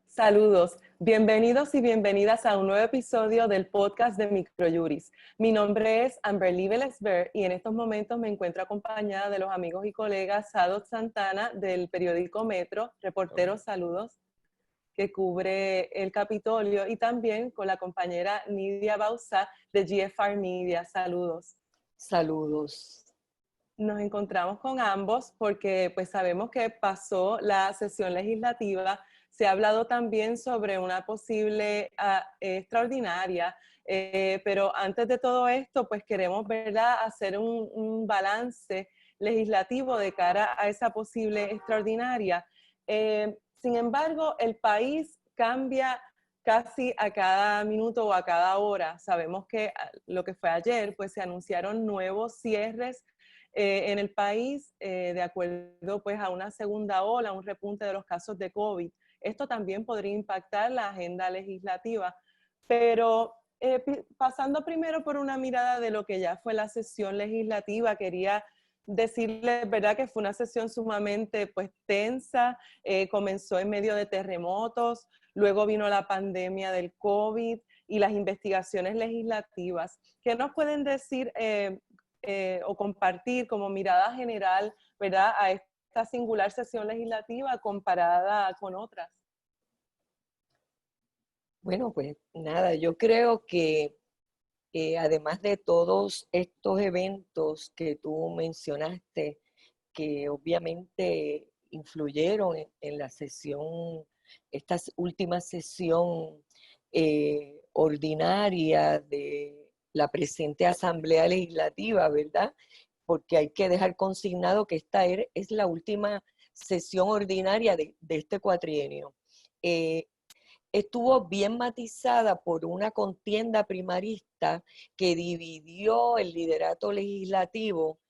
Saludos, bienvenidos y bienvenidas a un nuevo episodio del podcast de Microjuris. Mi nombre es Amberly Vélez-Ver y en estos momentos me encuentro acompañada de los amigos y colegas Sadot Santana del periódico Metro, reportero Saludos, que cubre el Capitolio, y también con la compañera Nidia Bauzá de GFR Media. Saludos. Saludos. Nos encontramos con ambos porque pues sabemos que pasó la sesión legislativa. Se ha hablado también sobre una posible extraordinaria, pero antes de todo esto, pues queremos, ¿verdad?, hacer un balance legislativo de cara a esa posible extraordinaria. Sin embargo, el país cambia casi a cada minuto o a cada hora. Sabemos que lo que fue ayer, pues se anunciaron nuevos cierres en el país, de acuerdo pues a una segunda ola, un repunte de los casos de COVID. Esto también podría impactar la agenda legislativa, pero pasando primero por una mirada de lo que ya fue la sesión legislativa, quería decirles, ¿verdad?, que fue una sesión sumamente pues tensa. Comenzó en medio de terremotos, luego vino la pandemia del COVID y las investigaciones legislativas. ¿Qué nos pueden decir o compartir como mirada general, ¿verdad?, a esta singular sesión legislativa comparada con otras? Bueno, pues nada, yo creo que además de todos estos eventos que tú mencionaste, que obviamente influyeron en la sesión, esta última sesión ordinaria de la presente Asamblea Legislativa, ¿verdad? Porque hay que dejar consignado que esta es la última sesión ordinaria de este cuatrienio. Estuvo bien matizada por una contienda primarista que dividió el liderato legislativo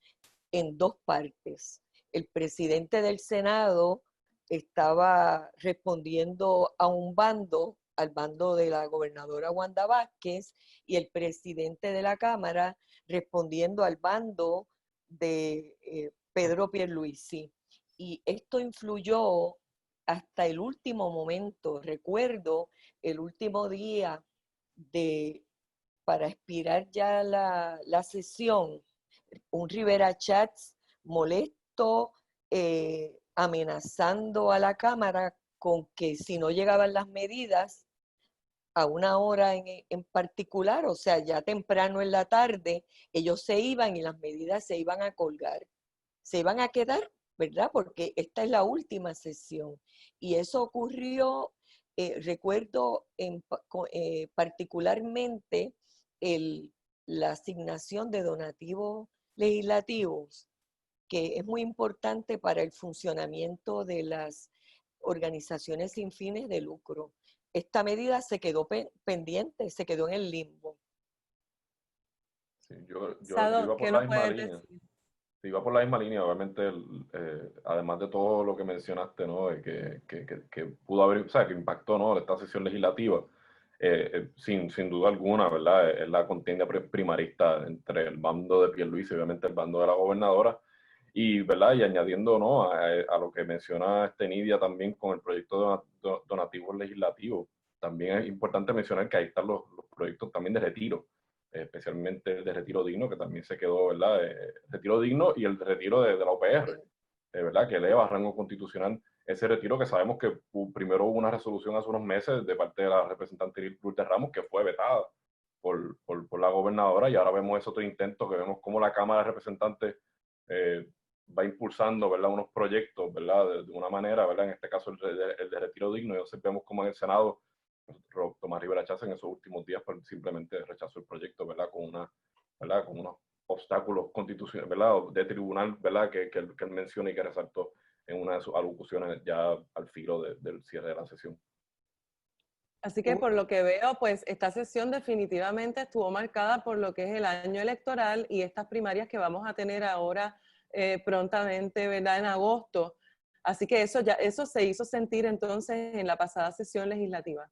en dos partes. El presidente del Senado estaba respondiendo a un bando, al bando de la gobernadora Wanda Vázquez, y el presidente de la Cámara respondiendo al bando de Pedro Pierluisi. Y esto influyó hasta el último momento. Recuerdo el último día para expirar ya la sesión, un Rivera Chats molesto, amenazando a la Cámara con que si no llegaban las medidas a una hora en particular, o sea, ya temprano en la tarde, ellos se iban y las medidas se iban a colgar. Se iban a quedar, ¿verdad? Porque esta es la última sesión. Y eso ocurrió, recuerdo particularmente la asignación de donativos legislativos, que es muy importante para el funcionamiento de las organizaciones sin fines de lucro. Esta medida se quedó pendiente, se quedó en el limbo. Sí, yo Sado, iba por ¿qué la nos misma puedes línea. decir? Iba por la misma línea, obviamente, además de todo lo que mencionaste, ¿no? De que pudo haber, o sea, que impactó, ¿no?, esta sesión legislativa, sin duda alguna, ¿verdad? Es la contienda primarista entre el bando de Pierluisi y obviamente el bando de la gobernadora, y, ¿verdad?, y añadiendo, ¿no?, a lo que menciona Nidia también con el proyecto de donativos legislativos, también es importante mencionar que ahí están los proyectos también de retiro, especialmente el de retiro digno, que también se quedó, ¿verdad? Retiro digno y el retiro de la OPR, ¿verdad? Que eleva a rango constitucional ese retiro, que sabemos que primero hubo una resolución hace unos meses de parte de la representante Lourdes Ramos que fue vetada por la gobernadora, y ahora vemos ese otro intento, que vemos cómo la Cámara de Representantes va impulsando, ¿verdad?, unos proyectos, ¿verdad?, de una manera, ¿verdad?, en este caso el de retiro digno, y entonces vemos cómo en el Senado Tomás Rivera Chats en esos últimos días pues, simplemente rechazó el proyecto, ¿verdad?, con unos obstáculos constitucionales, ¿verdad?, de tribunal, ¿verdad?, que él menciona y que resaltó en una de sus alocuciones ya al filo del cierre de la sesión. Así que por lo que veo, pues esta sesión definitivamente estuvo marcada por lo que es el año electoral y estas primarias que vamos a tener ahora prontamente, ¿verdad?, en agosto. Así que eso se hizo sentir entonces en la pasada sesión legislativa.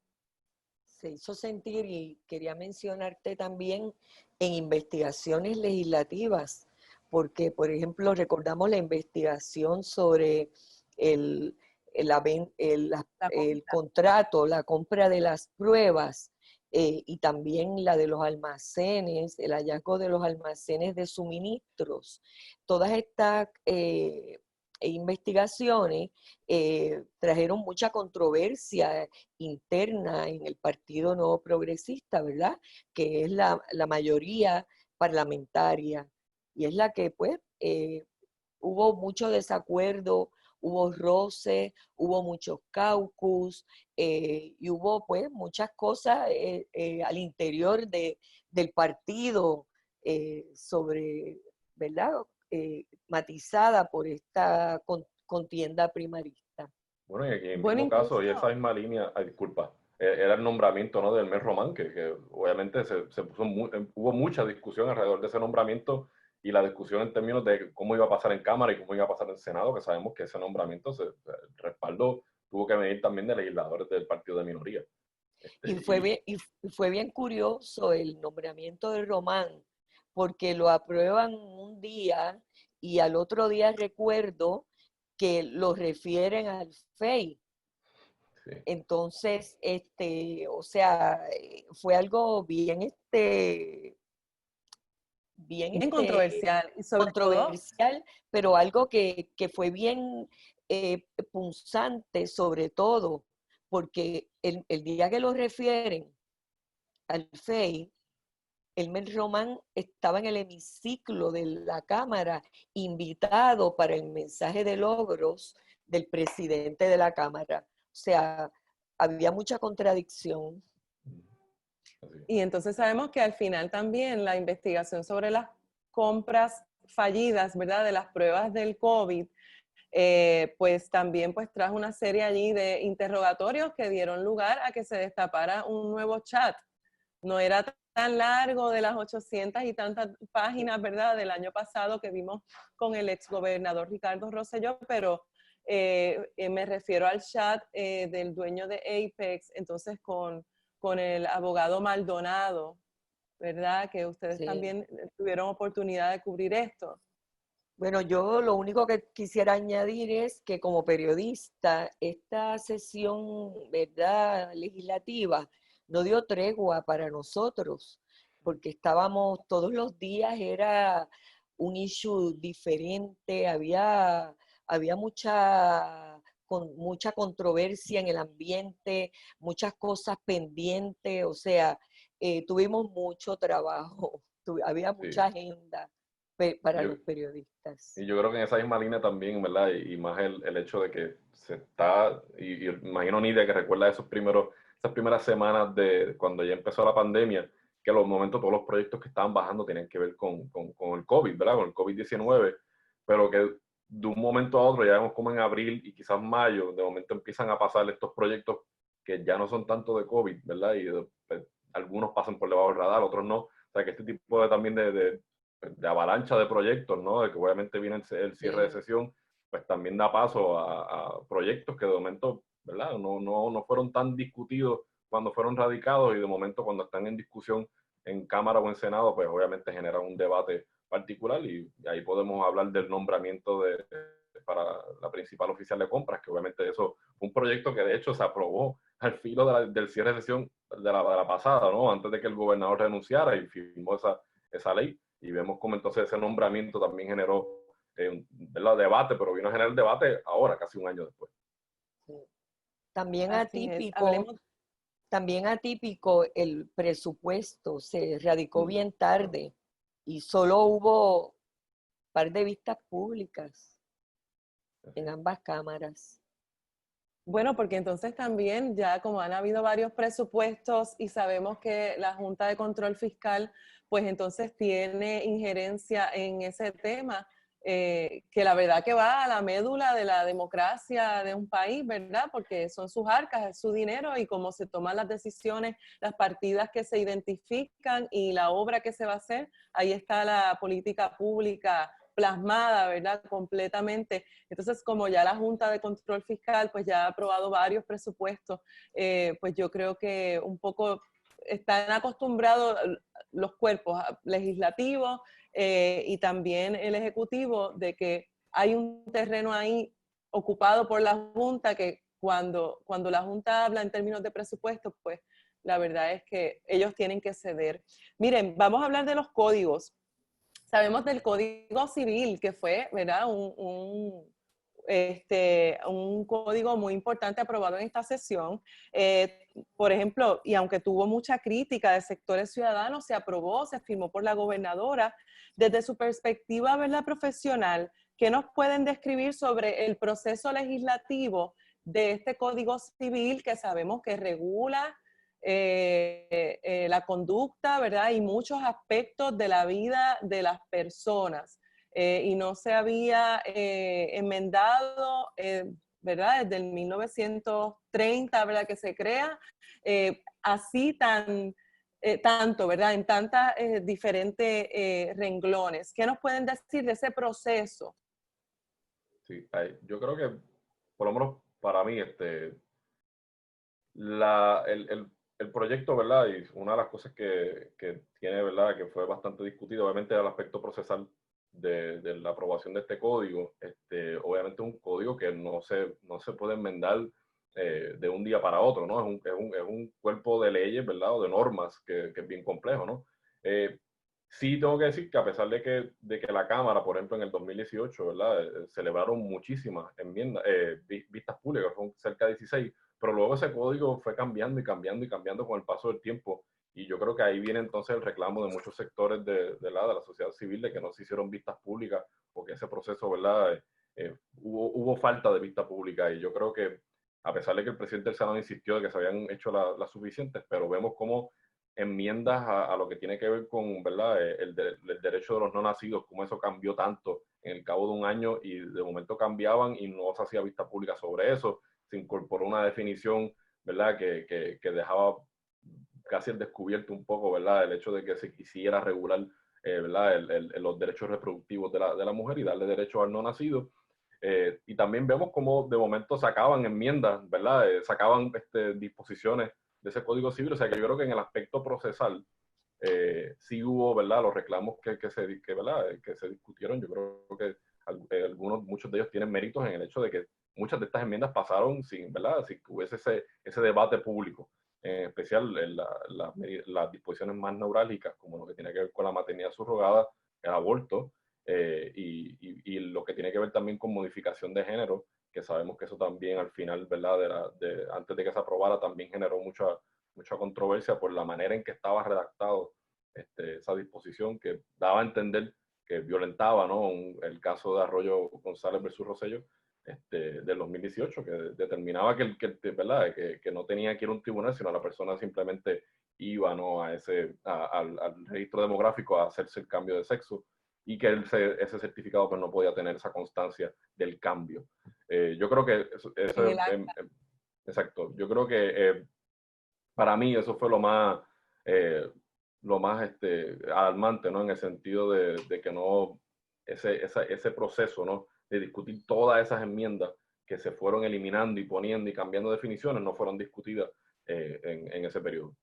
se hizo sentir, y quería mencionarte también, en investigaciones legislativas, porque, por ejemplo, recordamos la investigación sobre el, el contrato, la compra de las pruebas, y también la de los almacenes, el hallazgo de los almacenes de suministros. Todas estas investigaciones trajeron mucha controversia interna en el Partido Nuevo Progresista, ¿verdad? Que es la mayoría parlamentaria y es la que, pues, hubo mucho desacuerdo, hubo roce, hubo muchos caucus, y hubo, pues, muchas cosas al interior del partido sobre, ¿verdad? Matizada por esta contienda primarista. Bueno, y aquí en el Bueno, mismo caso, y incluso, esa misma línea, ay, disculpa, era el nombramiento, ¿no?, del Mes Román, que obviamente se puso hubo mucha discusión alrededor de ese nombramiento y la discusión en términos de cómo iba a pasar en Cámara y cómo iba a pasar en Senado, que sabemos que ese nombramiento el respaldo tuvo que venir también de legisladores del partido de minoría. Y fue bien curioso el nombramiento de Román, porque lo aprueban un día y al otro día recuerdo que lo refieren al FEI. Sí. Entonces, o sea, fue algo bien controversial y sobre todo, controversial, pero algo que fue bien punzante, sobre todo, porque el día que lo refieren al FEI, Elmer Román estaba en el hemiciclo de la Cámara, invitado para el mensaje de logros del presidente de la Cámara. O sea, había mucha contradicción. y entonces sabemos que al final también la investigación sobre las compras fallidas, ¿verdad? De las pruebas del COVID, pues también pues trajo una serie allí de interrogatorios que dieron lugar a que se destapara un nuevo chat. No era tan largo, de las 800 y tantas páginas, ¿verdad?, del año pasado que vimos con el exgobernador Ricardo Rosselló, pero me refiero al chat del dueño de Apex, entonces con el abogado Maldonado, ¿verdad?, que ustedes Sí. también tuvieron oportunidad de cubrir esto. Bueno, yo lo único que quisiera añadir es que como periodista, esta sesión, ¿verdad?, legislativa no dio tregua para nosotros, porque estábamos todos los días, era un issue diferente, había mucha controversia en el ambiente, muchas cosas pendientes, o sea, tuvimos mucho trabajo, había mucha agenda para los periodistas. Y yo creo que en esa misma línea también, ¿verdad? Y más el hecho de que se está, y imagino Nidia que recuerda esas primeras semanas de cuando ya empezó la pandemia, que a los momentos todos los proyectos que estaban bajando tenían que ver con el COVID, ¿verdad? Con el COVID-19, pero que de un momento a otro, ya vemos como en abril y quizás mayo, de momento empiezan a pasar estos proyectos que ya no son tanto de COVID, ¿verdad? Y pues, algunos pasan por debajo del radar, otros no. O sea, que este tipo también de avalancha de proyectos, ¿no? De que obviamente viene el cierre de sesión, pues también da paso a proyectos que de momento, ¿verdad? No fueron tan discutidos cuando fueron radicados y de momento cuando están en discusión en Cámara o en Senado, pues obviamente generan un debate particular y ahí podemos hablar del nombramiento para la principal oficial de compras, que obviamente eso fue un proyecto que de hecho se aprobó al filo del cierre de sesión de la pasada, ¿no? Antes de que el gobernador renunciara y firmó esa ley. Y vemos cómo entonces ese nombramiento también generó debate, pero vino a generar debate ahora, casi un año después. También Así es. también atípico el presupuesto, se radicó bien tarde y solo hubo un par de vistas públicas en ambas cámaras. Bueno, porque entonces también ya como han habido varios presupuestos y sabemos que la Junta de Control Fiscal pues entonces tiene injerencia en ese tema, que la verdad que va a la médula de la democracia de un país, ¿verdad? Porque son sus arcas, es su dinero y cómo se toman las decisiones, las partidas que se identifican y la obra que se va a hacer, ahí está la política pública plasmada, ¿verdad? Completamente. Entonces, como ya la Junta de Control Fiscal pues ya ha aprobado varios presupuestos, pues yo creo que un poco están acostumbrados los cuerpos legislativos y también el Ejecutivo de que hay un terreno ahí ocupado por la Junta que cuando la Junta habla en términos de presupuesto, pues la verdad es que ellos tienen que ceder. Miren, vamos a hablar de los códigos. Sabemos del Código Civil, que fue, ¿verdad? Un código muy importante aprobado en esta sesión. Por ejemplo, y aunque tuvo mucha crítica de sectores ciudadanos, se aprobó, se firmó por la gobernadora. Desde su perspectiva, ¿verdad? Profesional, ¿qué nos pueden describir sobre el proceso legislativo de este Código Civil que sabemos que regula la conducta, ¿verdad? Y muchos aspectos de la vida de las personas. Y no se había enmendado, ¿verdad? Desde el 1930, ¿verdad? Que se crea, así tanto, ¿verdad? En tantas diferentes renglones. ¿Qué nos pueden decir de ese proceso? Sí, yo creo que, por lo menos para mí, el proyecto, ¿verdad? Y una de las cosas que tiene, ¿verdad? Que fue bastante discutido, obviamente, era el aspecto procesal de la aprobación de este código. Obviamente un código que no se puede enmendar de un día para otro, ¿no? Es un cuerpo de leyes, ¿verdad? O de normas que es bien complejo, ¿no? Sí tengo que decir que a pesar de que la Cámara, por ejemplo, en el 2018, ¿verdad? Celebraron muchísimas enmiendas, vistas públicas, son cerca de 16, pero luego ese código fue cambiando y cambiando y cambiando con el paso del tiempo. Y yo creo que ahí viene entonces el reclamo de muchos sectores de la sociedad civil de que no se hicieron vistas públicas, porque ese proceso, ¿verdad? Hubo falta de vista pública. Y yo creo que, a pesar de que el presidente del Senado insistió de que se habían hecho las suficientes, pero vemos cómo enmiendas a lo que tiene que ver con, ¿verdad? El derecho de los no nacidos, cómo eso cambió tanto en el cabo de un año y de momento cambiaban y no se hacía vista pública sobre eso. Se incorporó una definición, ¿verdad? Que dejaba casi el descubierto un poco, ¿verdad? El hecho de que se quisiera regular, ¿verdad? Los derechos reproductivos de la mujer y darle derecho al no nacido. Y también vemos cómo de momento sacaban enmiendas, ¿verdad? Sacaban disposiciones de ese Código Civil. O sea que yo creo que en el aspecto procesal sí hubo, ¿verdad? Los reclamos ¿verdad? Que se discutieron. Yo creo que muchos de ellos tienen méritos en el hecho de que muchas de estas enmiendas pasaron sin, ¿verdad? Sin que hubiese ese debate público, en especial en las disposiciones más neurálgicas, como lo que tiene que ver con la maternidad subrogada, el aborto, y lo que tiene que ver también con modificación de género, que sabemos que eso también al final, ¿verdad? Antes de que se aprobara, también generó mucha controversia por la manera en que estaba redactado esa disposición, que daba a entender que violentaba, ¿no? El caso de Arroyo González versus Rosselló del 2018, que determinaba ¿verdad? Que no tenía que ir a un tribunal, sino la persona simplemente iba, ¿no? Al registro demográfico a hacerse el cambio de sexo y que ese certificado pues, no podía tener esa constancia del cambio. Yo creo que exacto, yo creo que para mí eso fue lo más alarmante, ¿no? En el sentido de que no, ese proceso, ¿no? De discutir todas esas enmiendas que se fueron eliminando y poniendo y cambiando definiciones, no fueron discutidas en ese periodo.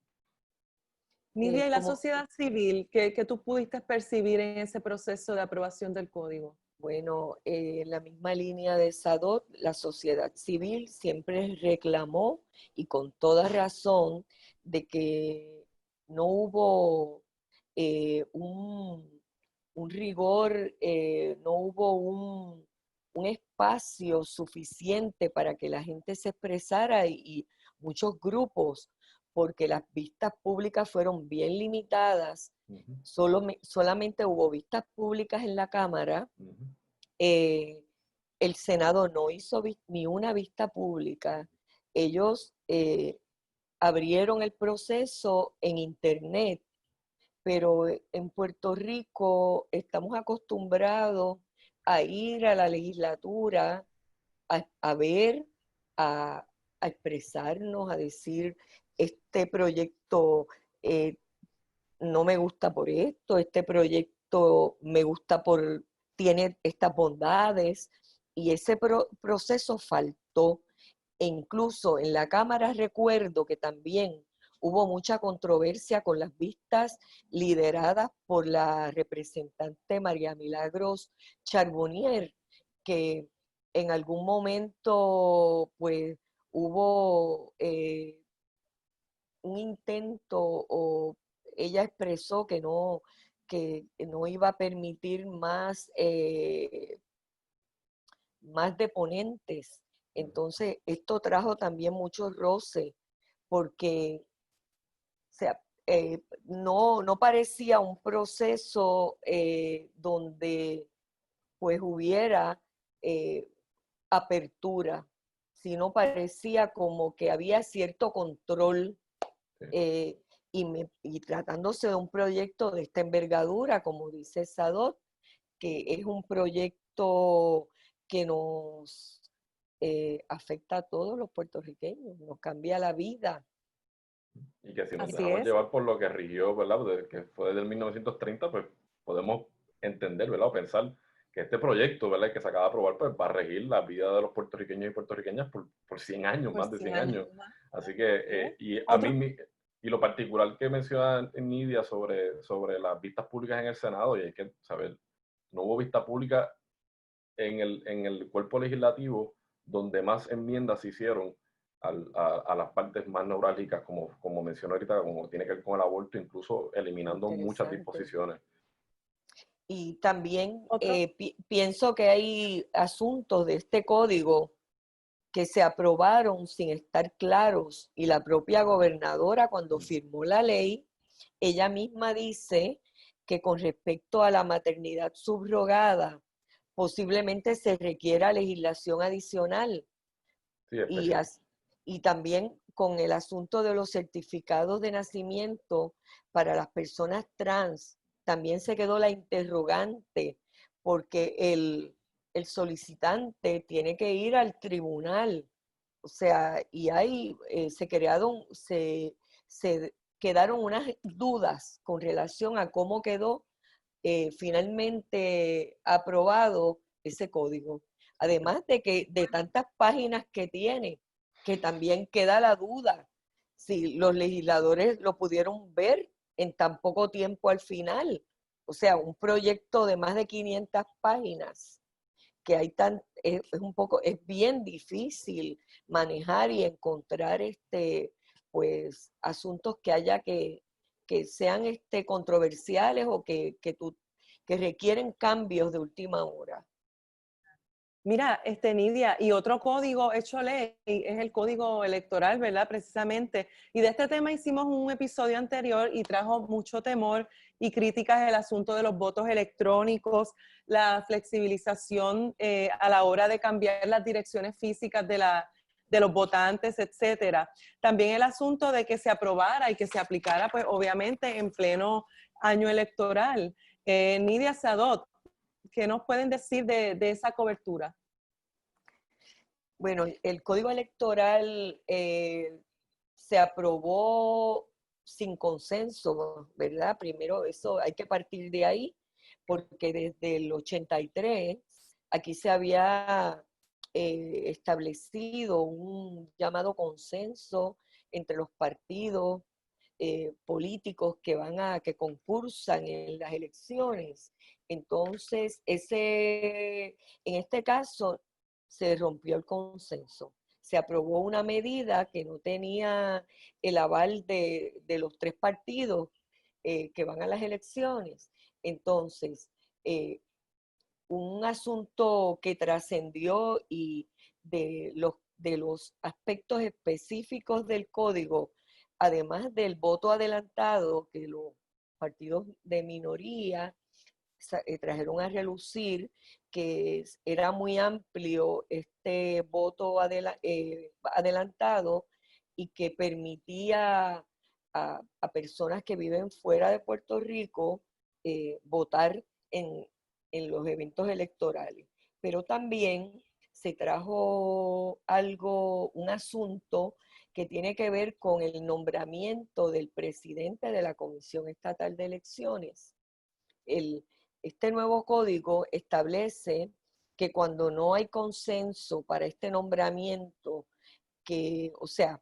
Nidia, ¿y la sociedad civil? ¿Qué tú pudiste percibir en ese proceso de aprobación del código? Bueno, en la misma línea de Sadot, la sociedad civil siempre reclamó, y con toda razón, de que no hubo un rigor, no hubo un espacio suficiente para que la gente se expresara y muchos grupos, porque las vistas públicas fueron bien limitadas. Solamente hubo vistas públicas en la Cámara. El Senado no hizo ni una vista pública. Ellos abrieron el proceso en Internet, pero en Puerto Rico estamos acostumbrados a ir a la legislatura a ver, a expresarnos, a decir, este proyecto no me gusta por esto, este proyecto me gusta por tiene estas bondades, y ese proceso faltó. E incluso en la Cámara recuerdo que también hubo mucha controversia con las vistas lideradas por la representante María Milagros Charbonnier, que en algún momento pues hubo un intento, o ella expresó que no iba a permitir más deponentes. Entonces, esto trajo también mucho roce, porque o sea, no parecía un proceso donde pues hubiera apertura, sino parecía como que había cierto control, y tratándose de un proyecto de esta envergadura, como dice Sadot, que es un proyecto que nos afecta a todos los puertorriqueños, nos cambia la vida. Y que si nos Así dejamos es. llevar por lo que rigió, ¿verdad? Que fue desde el 1930, pues podemos entender, ¿verdad? O pensar que este proyecto, ¿verdad? Que se acaba de aprobar, pues va a regir la vida de los puertorriqueños y puertorriqueñas por 100 años, Por más de 100 100 años. años. Así que, ¿Eh? y a Otro, mí, y lo particular que menciona Nidia sobre las vistas públicas en el Senado, y hay que saber, no hubo vista pública en el cuerpo legislativo donde más enmiendas se hicieron a las partes más neurálgicas, como mencioné ahorita, como tiene que ver con el aborto, incluso eliminando muchas Interesante. disposiciones. Y también otro, pienso que hay asuntos de este código que se aprobaron sin estar claros, y la propia gobernadora, cuando firmó la ley, ella misma dice que con respecto a la maternidad subrogada posiblemente se requiera legislación adicional, Sí, y, especial. y también con el asunto de los certificados de nacimiento para las personas trans. También se quedó la interrogante, porque el solicitante tiene que ir al tribunal. O sea, y se quedaron unas dudas con relación a cómo quedó finalmente aprobado ese código. Además de que de tantas páginas que tiene, que también queda la duda si los legisladores lo pudieron ver en tan poco tiempo al final. O sea, un proyecto de más de 500 páginas, que es bien difícil manejar y encontrar pues asuntos que haya que sean controversiales, o que requieren cambios de última hora. mira, Nidia, y otro código hecho ley es el código electoral, ¿verdad? Precisamente. Y de este tema hicimos un episodio anterior y trajo mucho temor y críticas el asunto de los votos electrónicos, la flexibilización a la hora de cambiar las direcciones físicas de los votantes, etcétera. También el asunto de que se aprobara y que se aplicara, pues obviamente en pleno año electoral. Nidia Sadot, ¿qué nos pueden decir de esa cobertura? Bueno, el código electoral se aprobó sin consenso, ¿verdad? Primero, eso hay que partir de ahí, porque desde el 83 aquí se había establecido un llamado consenso entre los partidos políticos que concursan en las elecciones. Entonces, en este caso, se rompió el consenso. Se aprobó una medida que no tenía el aval de los tres partidos que van a las elecciones. Entonces, un asunto que trascendió, y de los aspectos específicos del código, además del voto adelantado, que los partidos de minoría trajeron a relucir, que era muy amplio este voto adelantado, y que permitía a personas que viven fuera de Puerto Rico votar en los eventos electorales. Pero también se trajo un asunto que tiene que ver con el nombramiento del presidente de la Comisión Estatal de Elecciones. Este nuevo código establece que cuando no hay consenso para este nombramiento, que, o sea,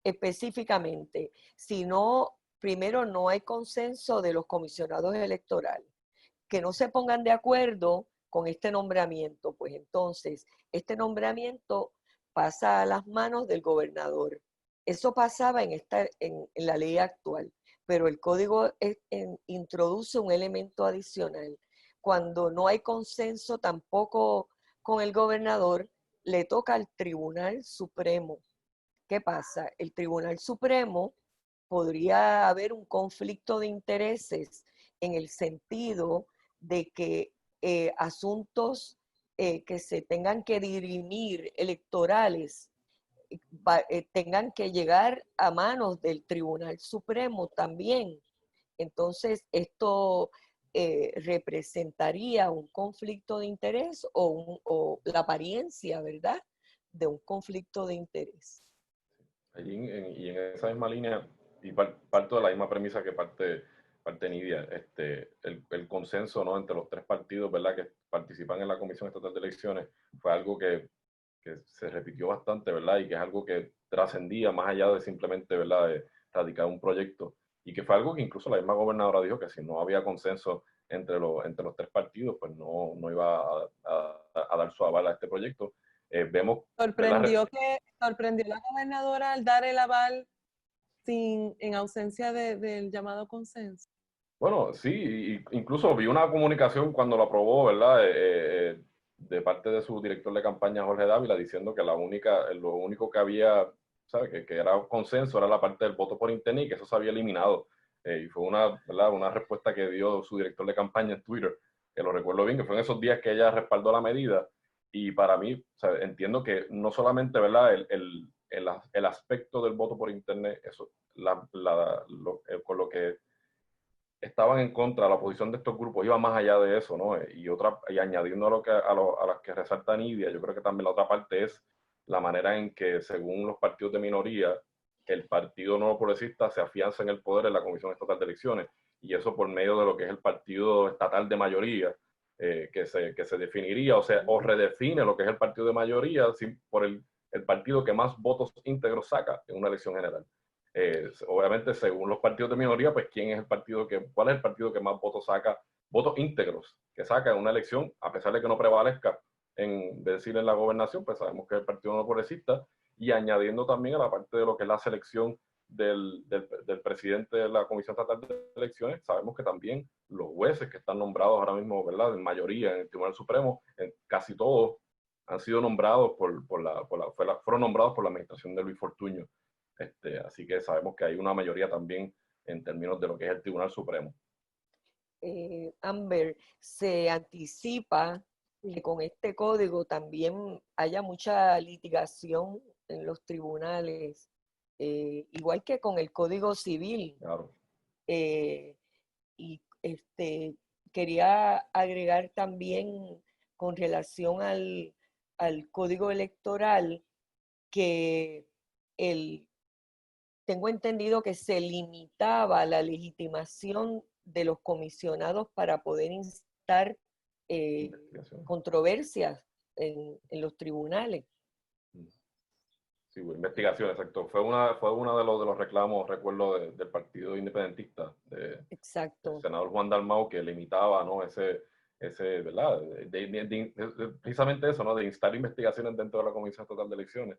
específicamente, si no, primero no hay consenso de los comisionados electorales, que no se pongan de acuerdo con este nombramiento, pues entonces este nombramiento pasa a las manos del gobernador. Eso pasaba en la ley actual, pero el código introduce un elemento adicional. Cuando no hay consenso tampoco con el gobernador, le toca al Tribunal Supremo. ¿Qué pasa? El Tribunal Supremo podría haber un conflicto de intereses en el sentido de que asuntos que se tengan que dirimir electorales tengan que llegar a manos del Tribunal Supremo también. Entonces, esto representaría un conflicto de interés o la apariencia, ¿verdad?, de un conflicto de interés. Y en esa misma línea, y parto de la misma premisa que parte Nidia, el consenso, ¿no?, entre los tres partidos, ¿verdad?, que participan en la Comisión Estatal de Elecciones, fue algo que se repitió bastante, ¿verdad?, y que es algo que trascendía más allá de simplemente, ¿verdad?, de radicar un proyecto, y que fue algo que incluso la misma gobernadora dijo que si no había consenso entre los tres partidos, pues no iba a dar su aval a este proyecto. Vemos, sorprendió la gobernadora al dar el aval en ausencia del llamado consenso. Bueno, sí, incluso vi una comunicación cuando lo aprobó, ¿verdad? De parte de su director de campaña, Jorge Dávila, diciendo que lo único que había, ¿sabe? Que era consenso, era la parte del voto por internet y que eso se había eliminado. Y fue ¿verdad?, una respuesta que dio su director de campaña en Twitter, que lo recuerdo bien, que fue en esos días que ella respaldó la medida. Y para mí, o sea, entiendo que no solamente, ¿verdad?, el aspecto del voto por internet, eso, con lo que estaban en contra de la posición de estos grupos, iba más allá de eso, ¿no? Y añadiendo a las que resalta Nidia, yo creo que también la otra parte es la manera en que, según los partidos de minoría, el Partido Nuevo Progresista se afianza en el poder en la Comisión Estatal de Elecciones, y eso por medio de lo que es el Partido Estatal de Mayoría, que se definiría, o redefine lo que es el partido de mayoría por el partido que más votos íntegros saca en una elección general. Obviamente, según los partidos de minoría, pues cuál es el partido que más votos saca, votos íntegros que saca en una elección, a pesar de que no prevalezca en la gobernación, pues sabemos que es el Partido No Progresista, y añadiendo también a la parte de lo que es la selección del presidente de la Comisión Estatal de Elecciones, sabemos que también los jueces que están nombrados ahora mismo, ¿verdad?, en mayoría en el Tribunal Supremo, casi todos han sido nombrados fueron nombrados por la administración de Luis Fortuño. Así que sabemos que hay una mayoría también en términos de lo que es el Tribunal Supremo. Amber, se anticipa que con este código también haya mucha litigación en los tribunales, igual que con el Código Civil. Claro. Y quería agregar también con relación al Código Electoral que tengo entendido que se limitaba la legitimación de los comisionados para poder instar controversias en los tribunales. Sí, investigación, exacto. Fue uno de los reclamos, recuerdo, del Partido Independentista, Exacto. del senador Juan Dalmau, que limitaba, ¿no?, ¿verdad?, precisamente eso, ¿no?, de instar investigaciones dentro de la Comisión Estatal de Elecciones.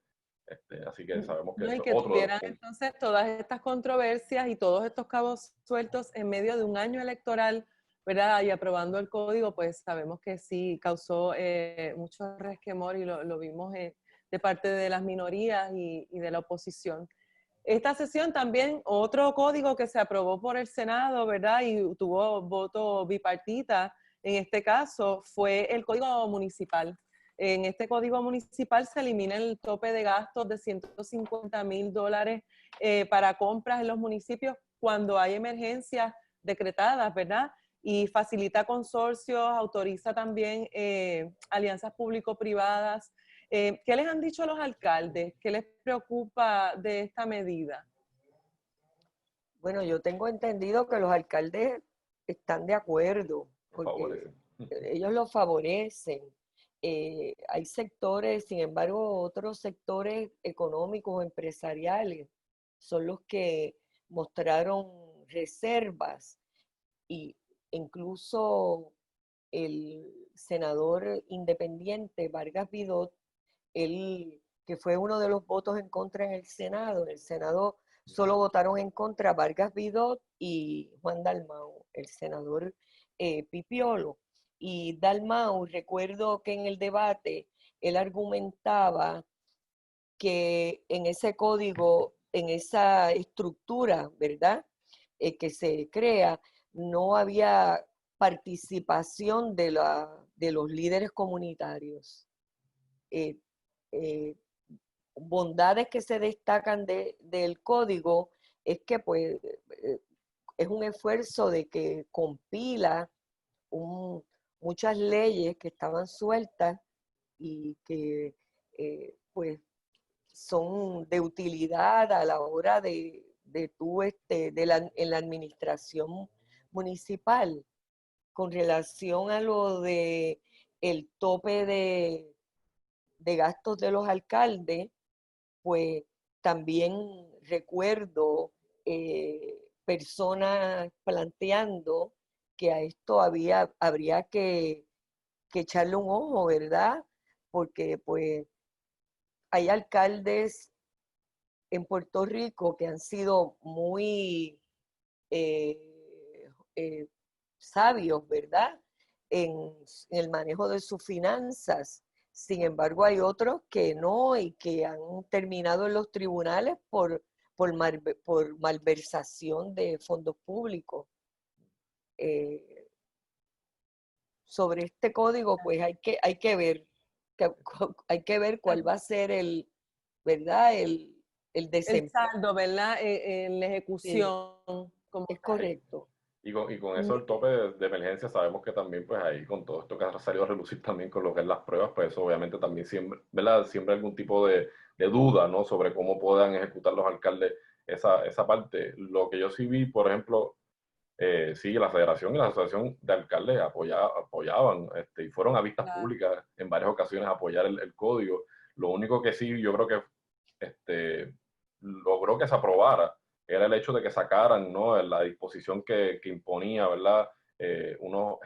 Así que sabemos que y que tuvieran entonces todas estas controversias y todos estos cabos sueltos en medio de un año electoral, ¿verdad? Y aprobando el código, pues sabemos que sí causó mucho resquemor y lo vimos de parte de las minorías y de la oposición. Esta sesión también, otro código que se aprobó por el Senado, ¿verdad?, y tuvo voto bipartita, en este caso, fue el Código Municipal. En este Código Municipal se elimina el tope de gastos de $150,000 para compras en los municipios cuando hay emergencias decretadas, ¿verdad? Y facilita consorcios, autoriza también alianzas público-privadas. ¿Qué les han dicho los alcaldes? ¿Qué les preocupa de esta medida? Bueno, yo tengo entendido que los alcaldes están de acuerdo, porque ellos lo favorecen. Hay sectores, sin embargo, otros sectores económicos, empresariales, son los que mostraron reservas, y incluso el senador independiente Vargas Vidot, él, que fue uno de los votos en contra en el Senado solo votaron en contra Vargas Vidot y Juan Dalmau, el senador Pipiolo. Y Dalmau, recuerdo que en el debate él argumentaba que en ese código, en esa estructura, ¿verdad?, que se crea, no había participación de los líderes comunitarios. Bondades que se destacan del código es que pues es un esfuerzo de que compila muchas leyes que estaban sueltas y que pues son de utilidad a la hora en la administración municipal. Con relación a lo de el tope de gastos de los alcaldes, pues también recuerdo personas planteando que a esto habría que echarle un ojo, ¿verdad? Porque pues hay alcaldes en Puerto Rico que han sido muy sabios, ¿verdad?, en el manejo de sus finanzas. Sin embargo, hay otros que no y que han terminado en los tribunales por malversación de fondos públicos. Sobre este código, pues hay que ver cuál va a ser ¿verdad?, el desempeño. El saldo, ¿verdad? En la ejecución. Es correcto. Y con eso el tope de emergencia sabemos que también pues ahí con todo esto que ha salido a relucir también con lo que es las pruebas, pues eso obviamente también siempre, ¿verdad?, siempre algún tipo de duda, ¿no?, sobre cómo puedan ejecutar los alcaldes esa parte. Lo que yo sí vi, por ejemplo, sí, la federación y la asociación de alcaldes apoyaban y fueron a vistas públicas en varias ocasiones a apoyar el código. Lo único que sí yo creo que logró que se aprobara era el hecho de que sacaran, ¿no?, la disposición que imponía, ¿verdad?, unos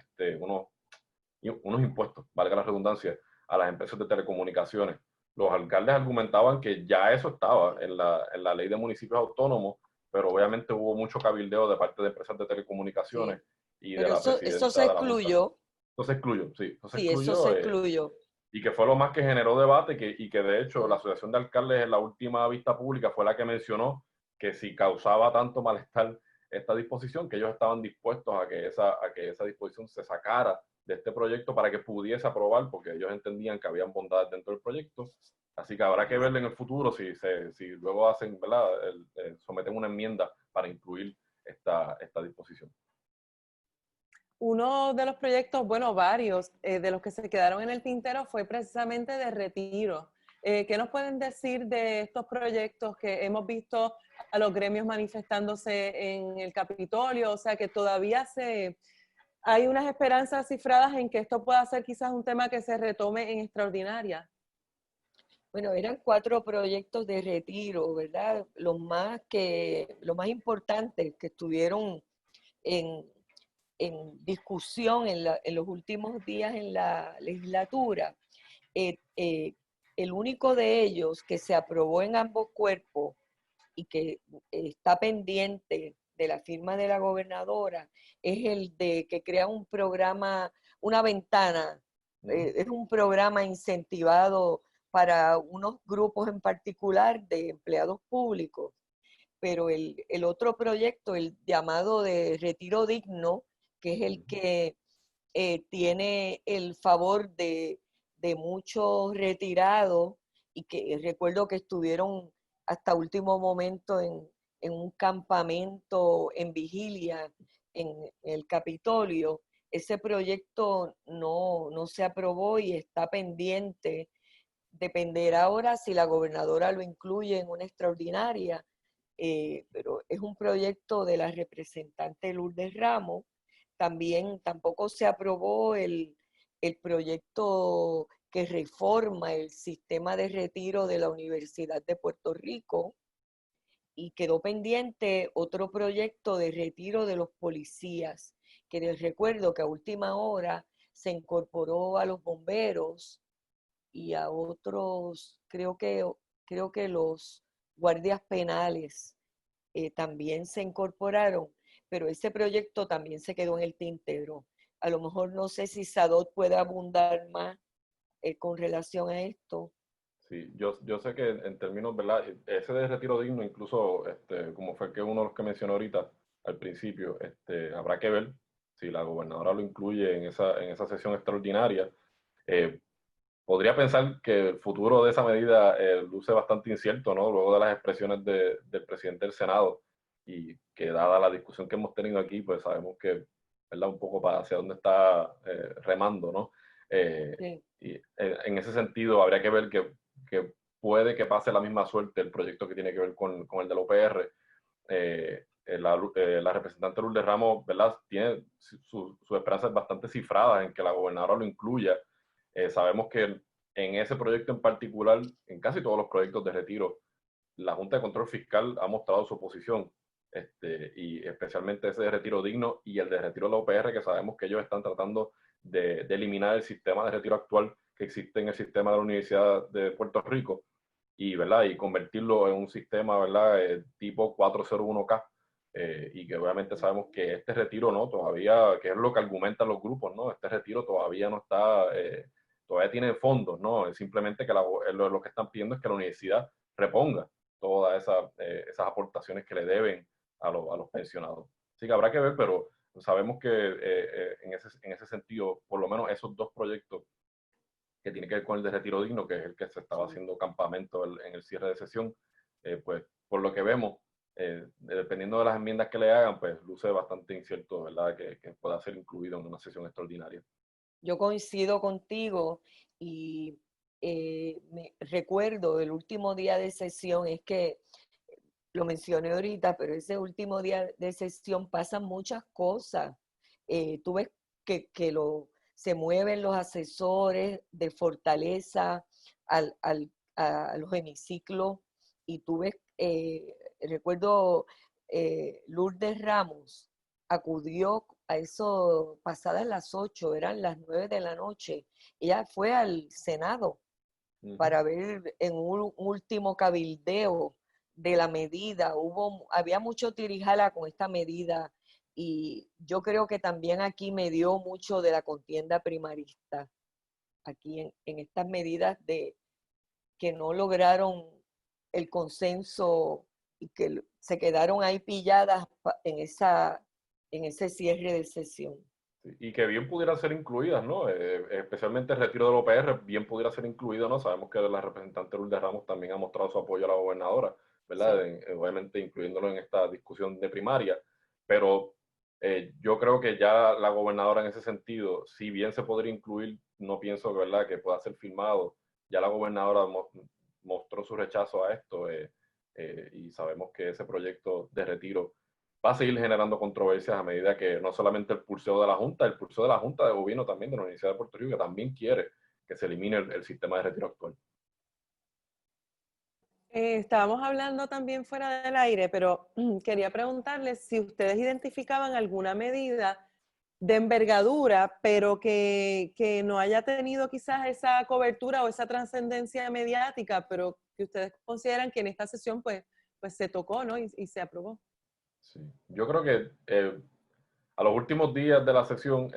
impuestos, valga la redundancia, a las empresas de telecomunicaciones. Los alcaldes argumentaban que ya eso estaba en la ley de municipios autónomos, pero obviamente hubo mucho cabildeo de parte de empresas de telecomunicaciones y de pero la presidenta eso se de la Junta. excluyó. Eso se excluyó, sí. Sí, eso se excluyó. Y que fue lo más que generó debate y que de hecho la Asociación de Alcaldes en la última vista pública fue la que mencionó que si causaba tanto malestar esta disposición, que ellos estaban dispuestos a que esa disposición se sacara de este proyecto para que pudiese aprobar, porque ellos entendían que habían bondades dentro del proyecto. Así que habrá que ver en el futuro si luego hacen, ¿verdad?, someten una enmienda para incluir esta disposición. Uno de los proyectos, bueno, varios, de los que se quedaron en el tintero fue precisamente de retiro. ¿Qué nos pueden decir de estos proyectos que hemos visto a los gremios manifestándose en el Capitolio? O sea, que todavía hay unas esperanzas cifradas en que esto pueda ser quizás un tema que se retome en extraordinaria. Bueno, eran 4 proyectos de retiro, ¿verdad? Los más importantes que estuvieron en discusión en los últimos días en la legislatura. El único de ellos que se aprobó en ambos cuerpos y que está pendiente de la firma de la gobernadora es el de que crea un programa, una ventana, es un programa incentivado para unos grupos en particular de empleados públicos. Pero el otro proyecto, el llamado de retiro digno, que es el que tiene el favor de muchos retirados y que recuerdo que estuvieron hasta último momento en un campamento en vigilia en el Capitolio. Ese proyecto no se aprobó y está pendiente. Dependerá ahora si la gobernadora lo incluye en una extraordinaria, pero es un proyecto de la representante Lourdes Ramos. También tampoco se aprobó el proyecto que reforma el sistema de retiro de la Universidad de Puerto Rico, y quedó pendiente otro proyecto de retiro de los policías, que les recuerdo que a última hora se incorporó a los bomberos y a otros, creo que los guardias penales también se incorporaron, pero ese proyecto también se quedó en el tintero. A lo mejor no sé si Sadot puede abundar más con relación a esto. Sí, yo sé que en términos, ¿verdad? Ese de retiro digno, incluso, como fue que uno de los que mencionó ahorita al principio, habrá que ver si la gobernadora lo incluye en esa sesión extraordinaria. Eh, Podría pensar que el futuro de esa medida luce bastante incierto, ¿no? Luego de las expresiones del presidente del Senado, y que dada la discusión que hemos tenido aquí, pues sabemos que, ¿verdad? Un poco para hacia dónde está remando, ¿no? Sí. Y en ese sentido habría que ver que puede que pase la misma suerte el proyecto que tiene que ver con el de la UPR. La representante Lourdes Ramos, ¿verdad? Tiene sus esperanzas bastante cifradas en que la gobernadora lo incluya. Sabemos que en ese proyecto en particular, en casi todos los proyectos de retiro, la Junta de Control Fiscal ha mostrado su oposición, y especialmente ese de retiro digno y el de retiro de la UPR, que sabemos que ellos están tratando de eliminar el sistema de retiro actual que existe en el sistema de la Universidad de Puerto Rico, y, ¿verdad? Y convertirlo en un sistema, ¿verdad? Tipo 401K, y que obviamente sabemos que este retiro, ¿no? Todavía, que es lo que argumentan los grupos, ¿no? Este retiro todavía no está, todavía tiene fondos, ¿no? Es simplemente que lo que están pidiendo es que la universidad reponga todas esas aportaciones que le deben a los pensionados. Así que habrá que ver, pero sabemos que en ese sentido, por lo menos esos dos proyectos que tiene que ver con el de retiro digno, que es el que se estaba haciendo campamento en el cierre de sesión, pues por lo que vemos, dependiendo de las enmiendas que le hagan, pues luce bastante incierto, ¿verdad? Que pueda ser incluido en una sesión extraordinaria. Yo coincido contigo y me recuerdo el último día de sesión, es que lo mencioné ahorita, pero ese último día de sesión pasan muchas cosas. Tú ves se mueven los asesores de Fortaleza a los hemiciclos, y tú ves, recuerdo, Lourdes Ramos acudió a eso pasadas las 8, eran las 9 de la noche. Ella fue al Senado para ver en un último cabildeo de la medida. Había mucho tirijala con esta medida, y yo creo que también aquí me dio mucho de la contienda primarista, aquí en estas medidas de que no lograron el consenso y que se quedaron ahí pilladas en ese cierre de sesión. Y que bien pudieran ser incluidas, ¿no? Especialmente el retiro del OPR, bien pudiera ser incluido, ¿no? Sabemos que la representante Lourdes Ramos también ha mostrado su apoyo a la gobernadora, ¿verdad? Sí. Obviamente incluyéndolo en esta discusión de primaria, pero yo creo que ya la gobernadora en ese sentido, si bien se podría incluir, no pienso, ¿verdad?, que pueda ser firmado. Ya la gobernadora mostró su rechazo a esto, y sabemos que ese proyecto de retiro va a seguir generando controversias a medida que no solamente el pulseo de la Junta, el pulseo de la Junta de Gobierno también de la Universidad de Puerto Rico, que también quiere que se elimine el sistema de retiro actual. Estábamos hablando también fuera del aire, pero quería preguntarles si ustedes identificaban alguna medida de envergadura, pero que no haya tenido quizás esa cobertura o esa trascendencia mediática, pero que ustedes consideran que en esta sesión pues se tocó, ¿no? Y se aprobó. Sí. Yo creo que a los últimos días de la sesión,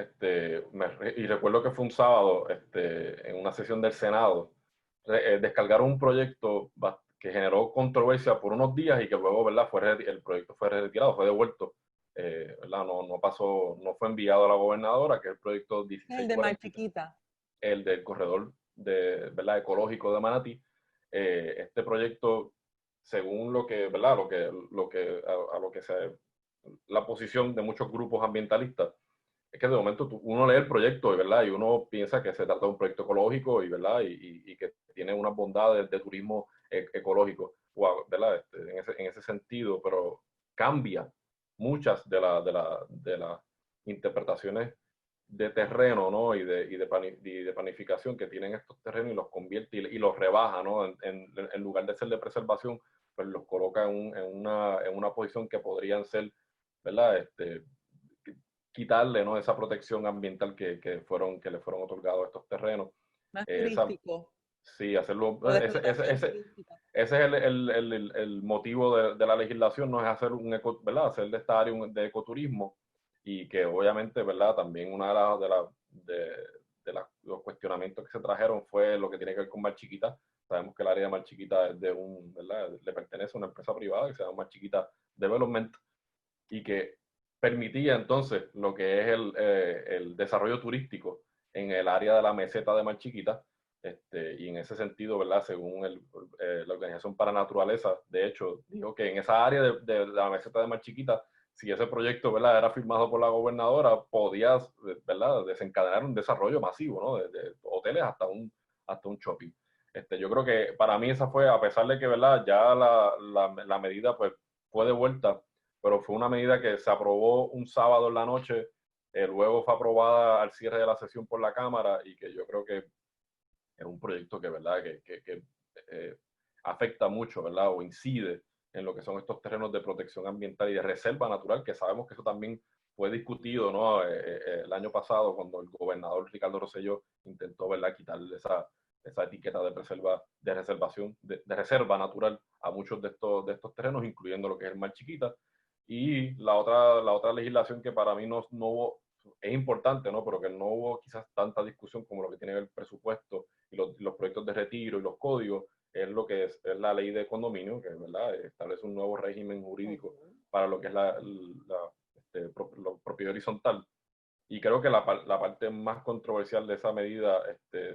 y recuerdo que fue un sábado, en una sesión del Senado, descargaron un proyecto que generó controversia por unos días y que luego, ¿verdad?, el proyecto fue retirado, fue devuelto, ¿verdad? No pasó, no fue enviado a la gobernadora, que es el proyecto El de Mar 1640, Chiquita. el del corredor ¿verdad?, ecológico de Manatí. Este proyecto, según lo que, ¿verdad?, a lo que la posición de muchos grupos ambientalistas, es que de momento uno lee el proyecto, ¿verdad?, y uno piensa que se trata de un proyecto ecológico y, ¿verdad?, y que tiene unas bondades de turismo ecológico, ¿verdad?, en ese sentido, pero cambia muchas de interpretaciones de terreno, ¿no? y de planificación que tienen estos terrenos y los convierte y los rebaja, ¿no? En lugar de ser de preservación, pues los coloca en una posición que podrían ser, ¿verdad? Quitarle, ¿no? Esa protección ambiental que le fueron otorgados a estos terrenos. Más Esa, turístico. sí, hacerlo. O de explotación turística. Ese es el motivo de la legislación, no es hacer ¿verdad? Hacer de esta área de ecoturismo, y que obviamente, ¿verdad? También una los cuestionamientos que se trajeron fue lo que tiene que ver con Mar Chiquita. Sabemos que el área de Mar Chiquita es ¿verdad? Le pertenece a una empresa privada que se llama Mar Chiquita Development, y que permitía entonces lo que es el desarrollo turístico en el área de la meseta de Mar Chiquita. Y en ese sentido, ¿verdad? Según la Organización para la Naturaleza, de hecho, dijo que en esa área de la meseta de Mar Chiquita, si ese proyecto, ¿verdad?, era firmado por la gobernadora, podía, ¿verdad?, desencadenar un desarrollo masivo, ¿no? De hoteles hasta un shopping. Yo creo que para mí esa fue, a pesar de que, ¿verdad?, ya la medida pues fue de vuelta, pero fue una medida que se aprobó un sábado en la noche, luego fue aprobada al cierre de la sesión por la Cámara, y que yo creo que es un proyecto que, ¿verdad?, que afecta mucho, ¿verdad?, o incide en lo que son estos terrenos de protección ambiental y de reserva natural, que sabemos que eso también fue discutido, ¿no? El año pasado, cuando el gobernador Ricardo Rosselló intentó, ¿verdad?, quitarle esa etiqueta de reserva natural a muchos de estos terrenos, incluyendo lo que es el Mar Chiquita. Y la otra legislación que para mí no hubo, es importante, ¿no?, pero que no hubo quizás tanta discusión como lo que tiene el presupuesto y los proyectos de retiro y los códigos, es lo que es la ley de condominio, que, ¿verdad?, establece un nuevo régimen jurídico para lo que es la propiedad horizontal. Y creo que la parte más controversial de esa medida,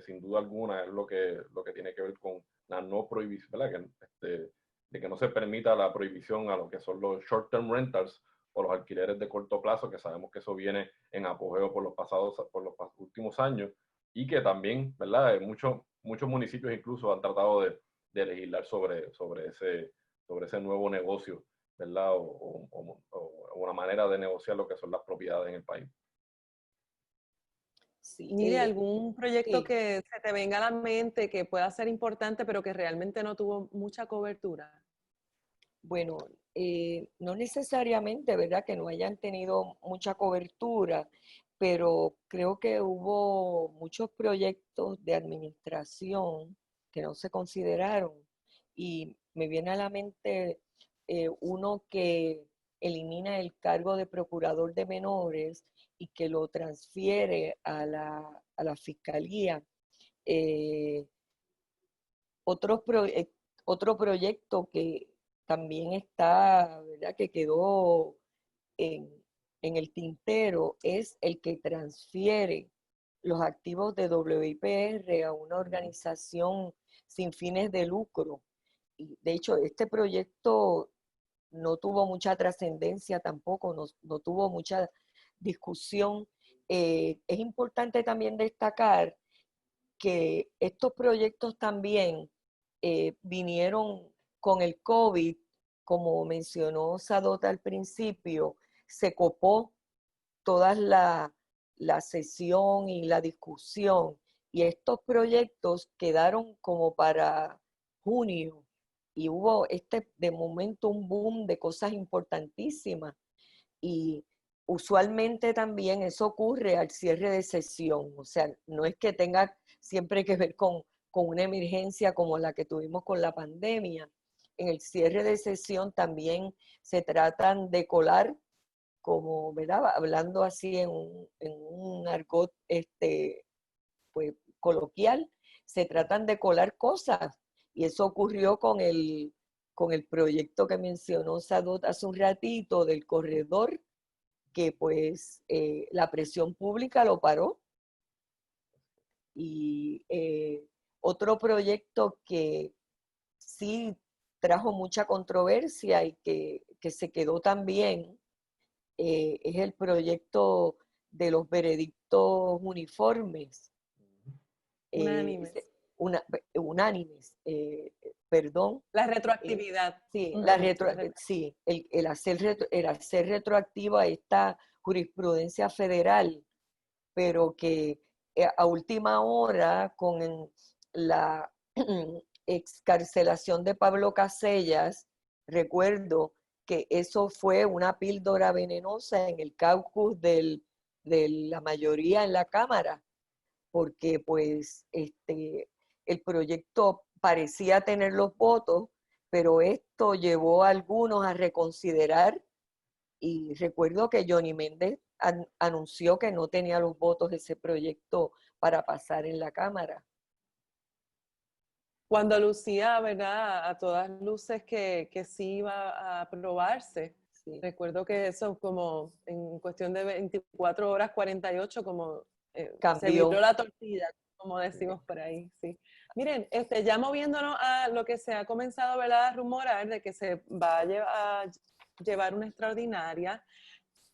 sin duda alguna, es lo que tiene que ver con la no prohibición, ¿verdad?, de que no se permita la prohibición a lo que son los short-term rentals o los alquileres de corto plazo, que sabemos que eso viene en apogeo por los últimos años, y que también, ¿verdad?, muchos municipios incluso han tratado de legislar sobre ese nuevo negocio, ¿verdad?, o una manera de negociar lo que son las propiedades en el país. Sí, Mire, algún proyecto sí. que se te venga a la mente que pueda ser importante, pero que realmente no tuvo mucha cobertura. Bueno, no necesariamente, ¿verdad?, que no hayan tenido mucha cobertura, pero creo que hubo muchos proyectos de administración que no se consideraron. Y me viene a la mente uno que elimina el cargo de procurador de menores y que lo transfiere a la fiscalía. Eh, otro proyecto que también está, ¿verdad?, que quedó en, en el tintero es el que transfiere los activos de WIPR a una organización sin fines de lucro. Y de hecho, este proyecto no tuvo mucha trascendencia tampoco, no tuvo mucha discusión. Es importante también destacar que estos proyectos también vinieron con el COVID, como mencionó Sadot al principio, se copó toda la sesión y la discusión, y estos proyectos quedaron como para junio, y hubo de momento un boom de cosas importantísimas, y usualmente también eso ocurre al cierre de sesión, o sea, no es que tenga siempre que ver con una emergencia como la que tuvimos con la pandemia. En el cierre de sesión también se tratan de colar, como, ¿verdad?, hablando así en un argot pues, coloquial, se tratan de colar cosas, y eso ocurrió con el proyecto que mencionó Sadot hace un ratito del corredor, que pues la presión pública lo paró. Y otro proyecto que sí trajo mucha controversia y que se quedó también es el proyecto de los veredictos uniformes. Unánimes. Unánimes, perdón. La retroactividad. Sí, Uh-huh. sí, el hacer retroactiva esta jurisprudencia federal, pero que a última hora, con la excarcelación de Pablo Casellas, recuerdo que eso fue una píldora venenosa en el caucus de la mayoría en la Cámara, porque pues el proyecto parecía tener los votos, pero esto llevó a algunos a reconsiderar, y recuerdo que Johnny Méndez anunció que no tenía los votos de ese proyecto para pasar en la Cámara. Cuando lucía, ¿verdad? A todas luces que sí iba a aprobarse. Sí. Recuerdo que eso como en cuestión de 24 horas, 48, como se viró la tortilla, como decimos por ahí, sí. Miren, ya moviéndonos a lo que se ha comenzado, ¿verdad?, a rumorar de que se va a llevar una extraordinaria.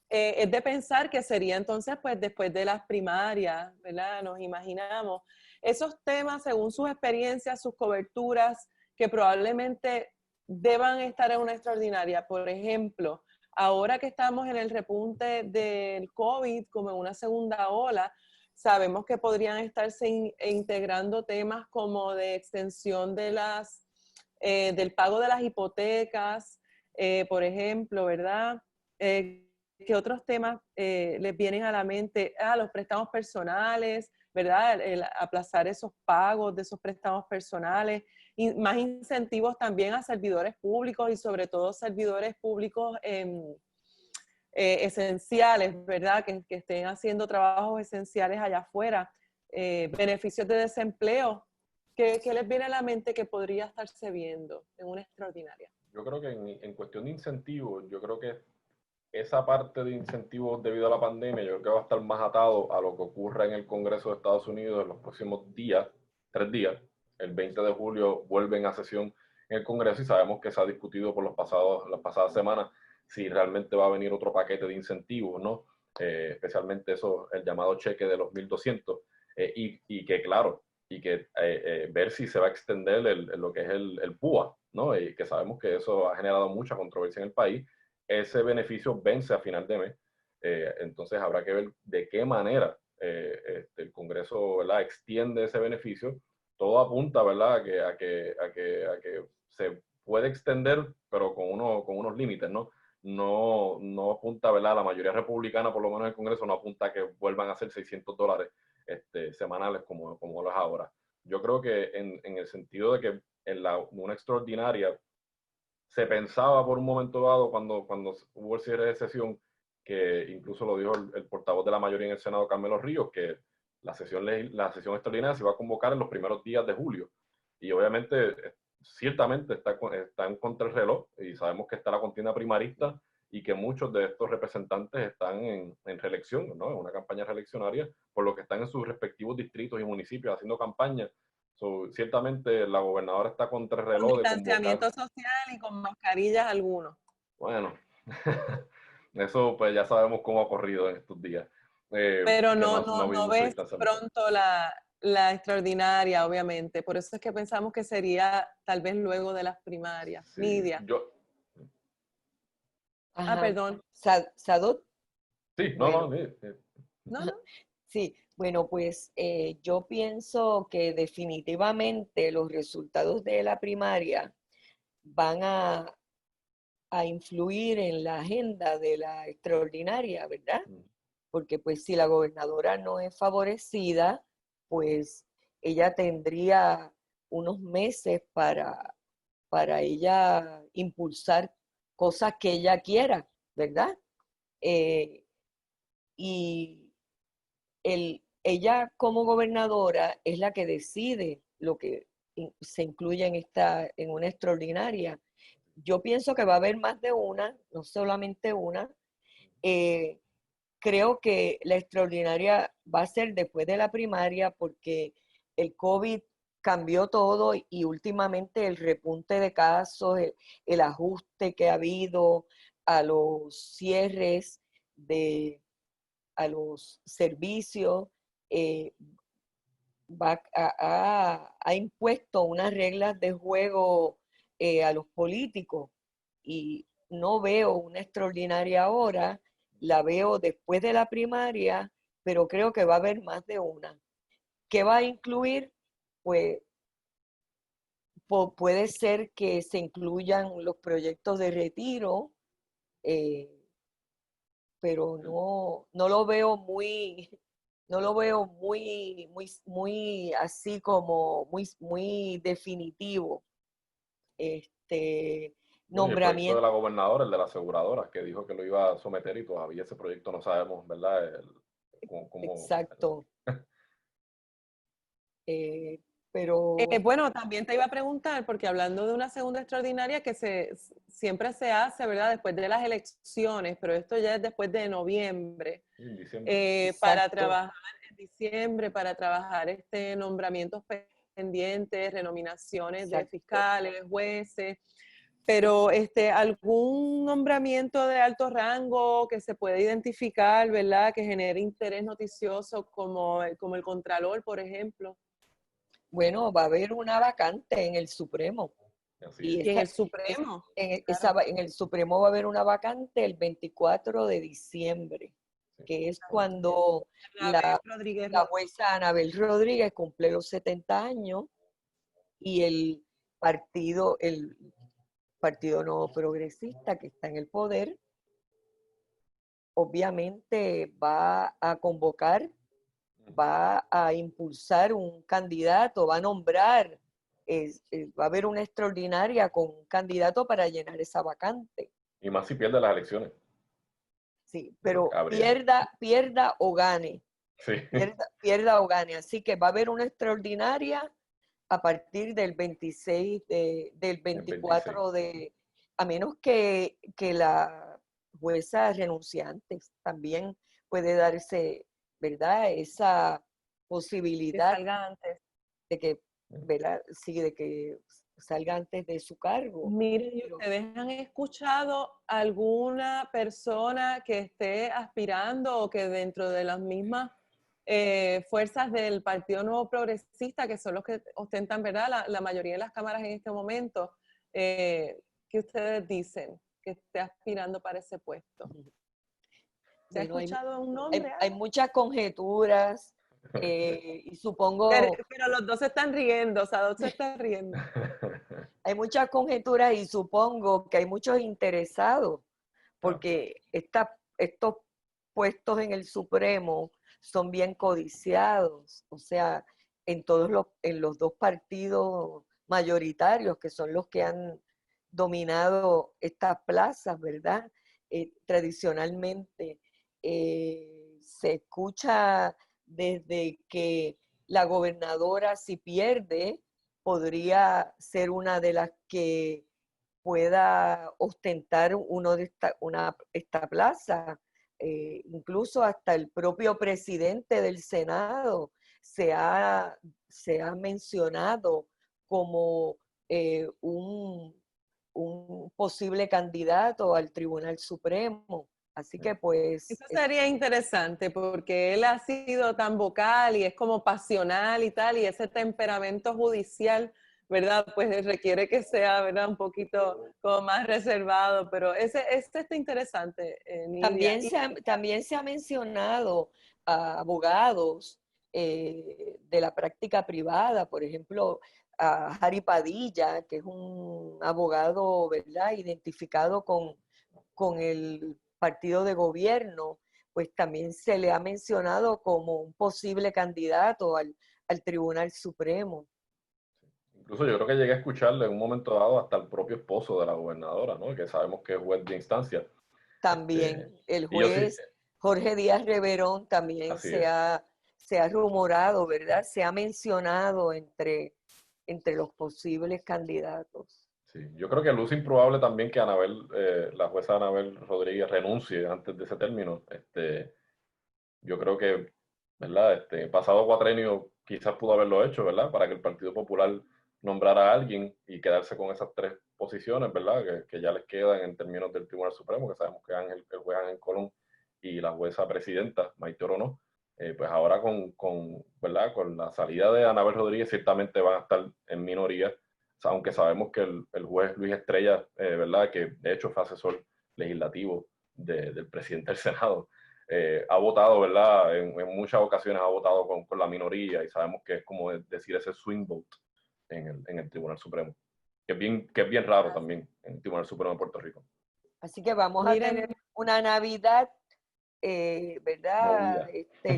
Es de pensar que sería entonces, pues, después de las primarias, ¿verdad? Nos imaginamos esos temas, según sus experiencias, sus coberturas, que probablemente deban estar en una extraordinaria. Por ejemplo, ahora que estamos en el repunte del COVID, como en una segunda ola, sabemos que podrían estarse integrando temas como de extensión de del pago de las hipotecas, por ejemplo, ¿verdad? ¿Qué otros temas les vienen a la mente? Los préstamos personales, ¿verdad? El aplazar esos pagos de esos préstamos personales, y más incentivos también a servidores públicos y sobre todo servidores públicos esenciales, ¿verdad? Que estén haciendo trabajos esenciales allá afuera. Beneficios de desempleo. ¿Qué les viene a la mente que podría estarse viendo en una extraordinaria? Yo creo que en cuestión de incentivos, yo creo que esa parte de incentivos debido a la pandemia, yo creo que va a estar más atado a lo que ocurra en el Congreso de Estados Unidos en los próximos días, 3 días. El 20 de julio vuelven a sesión en el Congreso y sabemos que se ha discutido por las pasadas semanas si realmente va a venir otro paquete de incentivos, ¿no? Especialmente eso, el llamado cheque de los 1.200, y que claro, y que ver si se va a extender lo que es el PUA, ¿no? Y que sabemos que eso ha generado mucha controversia en el país. Ese beneficio vence a final de mes, entonces habrá que ver de qué manera el Congreso, ¿verdad?, extiende ese beneficio. Todo apunta, ¿verdad?, a que se puede extender, pero con unos límites, ¿no? No apunta, ¿verdad? La mayoría republicana, por lo menos en el Congreso, no apunta a que vuelvan a ser $600 semanales como lo es ahora. Yo creo que en el sentido de que una extraordinaria se pensaba por un momento dado, cuando hubo el cierre de sesión, que incluso lo dijo el portavoz de la mayoría en el Senado, Carmelo Ríos, que la sesión extraordinaria se iba a convocar en los primeros días de julio. Y obviamente, ciertamente está en contra el reloj, y sabemos que está la contienda primarista y que muchos de estos representantes están en reelección, ¿no? En una campaña reeleccionaria, por lo que están en sus respectivos distritos y municipios haciendo campaña. Ciertamente la gobernadora está contra el reloj con de distanciamiento convocar. social y con mascarillas algunos. Bueno, eso pues ya sabemos cómo ha corrido en estos días. Pero no ves Distanciamiento. pronto la extraordinaria, obviamente. Por eso es que pensamos que sería tal vez luego de las primarias. Sí, Nidia. Ajá. Perdón. ¿Sadot? Sí, Bueno. No. Sí, bueno, pues yo pienso que definitivamente los resultados de la primaria van a influir en la agenda de la extraordinaria, ¿verdad? Porque pues si la gobernadora no es favorecida, pues ella tendría unos meses para ella impulsar cosas que ella quiera, ¿verdad? Y ella como gobernadora es la que decide lo que se incluye en una extraordinaria. Yo pienso que va a haber más de una, no solamente una. Creo que la extraordinaria va a ser después de la primaria porque el COVID cambió todo y últimamente el repunte de casos, el ajuste que ha habido a los cierres a los servicios, ha impuesto unas reglas de juego a los políticos y no veo una extraordinaria ahora la veo después de la primaria, pero creo que va a haber más de una. ¿Qué va a incluir? Pues puede ser que se incluyan los proyectos de retiro, eh, pero no lo veo muy, no lo veo muy así como muy definitivo. Bueno, y el proyecto de Nombramiento, la gobernadora, el de la aseguradora, que dijo que lo iba a someter y todavía ese proyecto no sabemos, ¿verdad? exacto. eh, pero Bueno, también te iba a preguntar, porque hablando de una segunda extraordinaria que siempre se hace, ¿verdad? Después de las elecciones, pero esto ya es después de noviembre, en diciembre. para exacto, trabajar en diciembre, para trabajar nombramientos pendientes, renominaciones de exacto. fiscales, jueces, pero algún nombramiento de alto rango que se puede identificar, ¿verdad? Que genere interés noticioso como el Contralor, por ejemplo. Bueno, va a haber una vacante en el Supremo. Así Y es. Y en el es- Supremo, esa, claro. en el Supremo va a haber una vacante el 24 de diciembre, Sí. que es cuando Anabel la, Rodríguez la Rodríguez. jueza Anabel Rodríguez cumple los 70 años y el Partido Nuevo Progresista que está en el poder, obviamente va a convocar, va a impulsar un candidato, va a nombrar, va a haber una extraordinaria con un candidato para llenar esa vacante. Y más si pierde las elecciones. Sí, Yo creo que pero habría. pierda o gane, Sí. pierda o gane. Así que va a haber una extraordinaria a partir del 26, del El 26. 24 a menos que la jueza renunciante también puede darse, ¿verdad? Esa Que posibilidad salga antes. de que, ¿verdad? Sí, de que salga antes de su cargo. Miren, ¿y Pero ustedes han escuchado alguna persona que esté aspirando o que dentro de las mismas fuerzas del Partido Nuevo Progresista, que son los que ostentan, ¿verdad?, la mayoría de las cámaras en este momento, ¿qué ustedes dicen que esté aspirando para ese puesto? ¿Se ha bueno, escuchado un nombre? hay muchas conjeturas y supongo, Pero los dos se están riendo, Sadot se está riendo. hay muchas conjeturas y supongo que hay muchos interesados Claro. porque estos puestos en el Supremo son bien codiciados, o sea, en los dos partidos mayoritarios que son los que han dominado estas plazas, ¿verdad? Tradicionalmente se escucha desde que la gobernadora, si pierde, podría ser una de las que pueda ostentar esta plaza. Incluso hasta el propio presidente del Senado se ha mencionado como un posible candidato al Tribunal Supremo. Así que pues, Eso sería interesante porque él ha sido tan vocal y es como pasional y tal, y ese temperamento judicial, ¿verdad? Pues requiere que sea, ¿verdad? Un poquito como más reservado, pero este está interesante, Nidia. también se ha mencionado a abogados de la práctica privada, por ejemplo, a Jari Padilla, que es un abogado, ¿verdad?, identificado con el partido de gobierno, pues también se le ha mencionado como un posible candidato al Tribunal Supremo. Incluso yo creo que llegué a escucharle en un momento dado hasta el propio esposo de la gobernadora, ¿no? Que sabemos que es juez de instancia. También el Y yo sí, juez Jorge Díaz Reverón también así se es. ha, se ha rumorado, ¿verdad? Se ha mencionado entre los posibles candidatos. Sí, yo creo que luce improbable también que la jueza Anabel Rodríguez renuncie antes de ese término. Yo creo que, ¿verdad? Pasado cuatrenio quizás pudo haberlo hecho, ¿verdad? Para que el Partido Popular nombrara a alguien y quedarse con esas tres posiciones, ¿verdad? Que ya les quedan en términos del Tribunal Supremo, que sabemos que el juez Ángel Colón y la jueza presidenta, Maite Orono, pues ahora ¿verdad? Con la salida de Anabel Rodríguez ciertamente van a estar en minoría, o sea, aunque sabemos que el juez Luis Estrella, ¿verdad? Que de hecho fue asesor legislativo del presidente del Senado. Ha votado, ¿verdad? En muchas ocasiones ha votado con la minoría y sabemos que es como decir ese swing vote en el Tribunal Supremo, que es bien raro también en el Tribunal Supremo de Puerto Rico. Así que vamos a Miren, tener una Navidad, ¿verdad?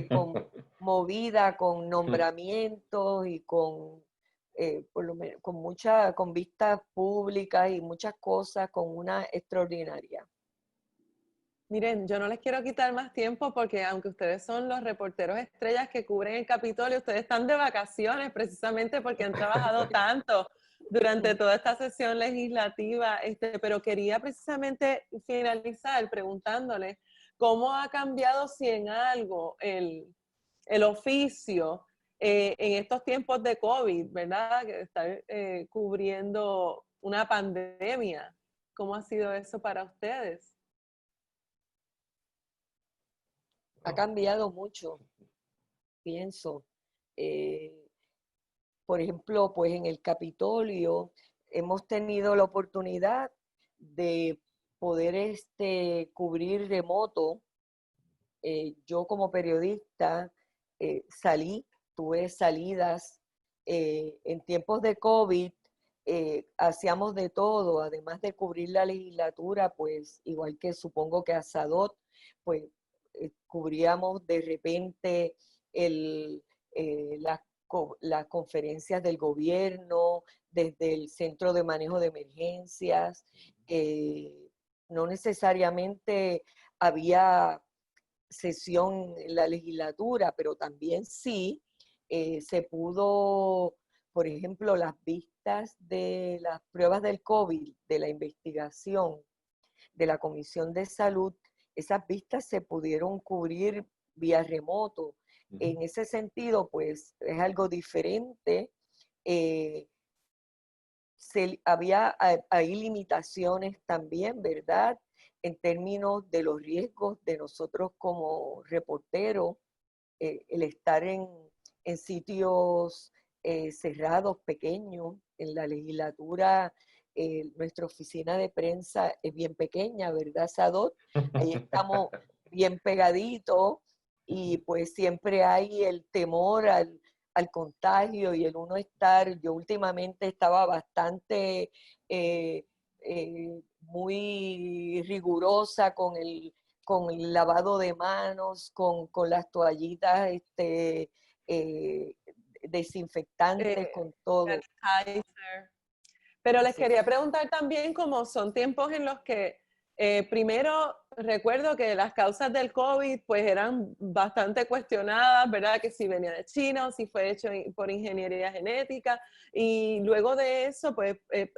Movida. Movida, con nombramientos y con, por lo menos, con vistas públicas y muchas cosas, con una extraordinaria. miren, yo no les quiero quitar más tiempo porque aunque ustedes son los reporteros estrellas que cubren el Capitolio, ustedes están de vacaciones precisamente porque han trabajado tanto durante toda esta sesión legislativa, pero quería precisamente finalizar preguntándole cómo ha cambiado, si en algo, el oficio en estos tiempos de COVID, ¿verdad? Que está cubriendo una pandemia. ¿Cómo ha sido eso para ustedes? Ha cambiado mucho, pienso. Por ejemplo, pues en el Capitolio hemos tenido la oportunidad de poder cubrir remoto. Yo como periodista tuve salidas. En tiempos de COVID hacíamos de todo, además de cubrir la legislatura, pues igual que supongo que a Sadot, pues cubríamos de repente las conferencias del gobierno, desde el Centro de Manejo de Emergencias. No necesariamente había sesión en la legislatura, pero también sí se pudo, por ejemplo, las vistas de las pruebas del COVID, de la investigación de la Comisión de Salud, esas vistas se pudieron cubrir vía remoto. En ese sentido, pues es algo diferente. Había ahí limitaciones también, ¿verdad? En términos de los riesgos de nosotros como reporteros, el estar en sitios cerrados, pequeños. En la legislatura, nuestra oficina de prensa es bien pequeña, ¿verdad, Sadot? Ahí estamos bien pegaditos y pues siempre hay el temor al contagio y el uno estar. Yo últimamente estaba bastante muy rigurosa con el lavado de manos, con las toallitas desinfectantes, con todo. Pero les Sí. quería preguntar también, como son tiempos en los que, primero, recuerdo que las causas del COVID pues eran bastante cuestionadas, ¿verdad? Que si venía de China o si fue hecho por ingeniería genética. Y luego de eso, pues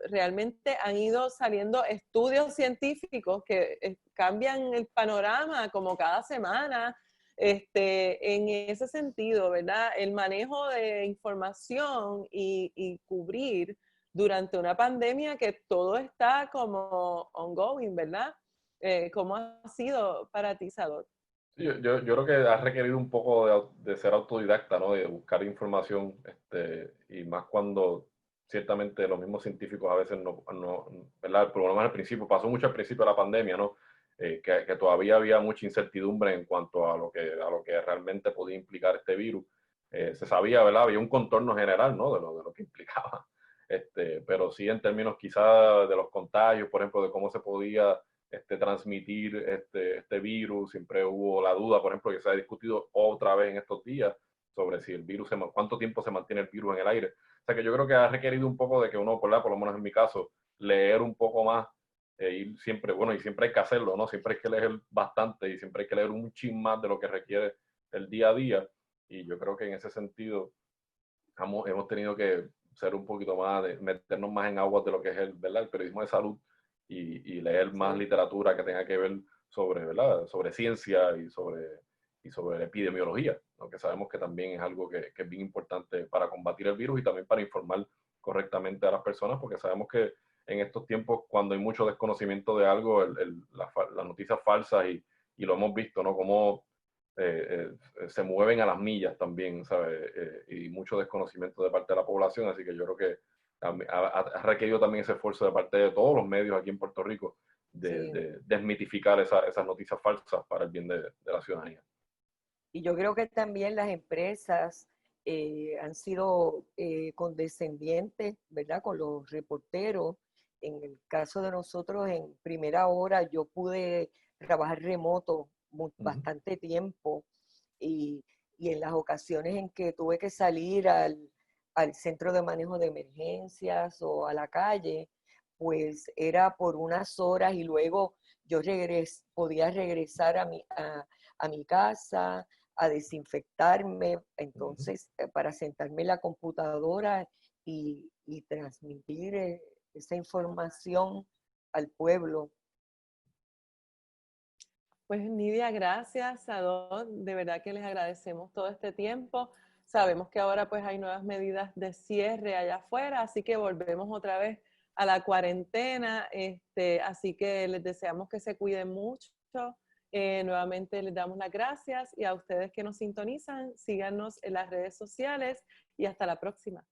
realmente han ido saliendo estudios científicos que cambian el panorama como cada semana. En ese sentido, ¿verdad? El manejo de información y cubrir durante una pandemia que todo está como ongoing, ¿verdad? ¿Cómo ha sido para ti, Sadot? Sí, yo creo que ha requerido un poco de ser autodidacta, ¿no? De buscar información, y más cuando ciertamente los mismos científicos a veces ¿verdad? Por lo menos al principio, pasó mucho al principio de la pandemia, ¿no? Que todavía había mucha incertidumbre en cuanto a a lo que realmente podía implicar este virus. Se sabía, ¿verdad? Había un contorno general, ¿no? De lo que implicaba. Pero sí en términos quizás de los contagios, por ejemplo, de cómo se podía transmitir este virus. Siempre hubo la duda, por ejemplo, que se ha discutido otra vez en estos días sobre si el virus, cuánto tiempo se mantiene el virus en el aire. O sea que yo creo que ha requerido un poco de que uno, por lo menos en mi caso, leer un poco más, y siempre, bueno, y siempre hay que hacerlo, ¿no? Siempre hay que leer bastante y siempre hay que leer un chin más de lo que requiere el día a día. Y yo creo que en ese sentido hemos tenido que ser un poquito más, meternos más en aguas de lo que es ¿verdad? El periodismo de salud y leer más literatura que tenga que ver sobre, ¿verdad? Sobre ciencia y sobre epidemiología, ¿no? Que sabemos que también es algo que es bien importante para combatir el virus y también para informar correctamente a las personas, porque sabemos que en estos tiempos, cuando hay mucho desconocimiento de algo, las noticias falsas y lo hemos visto, ¿no? Como se mueven a las millas también, ¿sabes? Y mucho desconocimiento de parte de la población, así que yo creo que ha requerido también ese esfuerzo de parte de todos los medios aquí en Puerto Rico Sí. desmitificar esas noticias falsas para el bien de la ciudadanía. Y yo creo que también las empresas han sido condescendientes, ¿verdad?, con los reporteros. En el caso de nosotros, en Primera Hora, yo pude trabajar remoto bastante tiempo y en las ocasiones en que tuve que salir al centro de manejo de emergencias o a la calle, pues era por unas horas y luego yo podía regresar a mi casa, a desinfectarme, entonces para sentarme en la computadora y transmitir esa información al pueblo. Pues Nidia, gracias, Sadón, de verdad que les agradecemos todo este tiempo. Sabemos que ahora pues hay nuevas medidas de cierre allá afuera, así que volvemos otra vez a la cuarentena, así que les deseamos que se cuiden mucho. Nuevamente les damos las gracias y a ustedes que nos sintonizan, síganos en las redes sociales y hasta la próxima.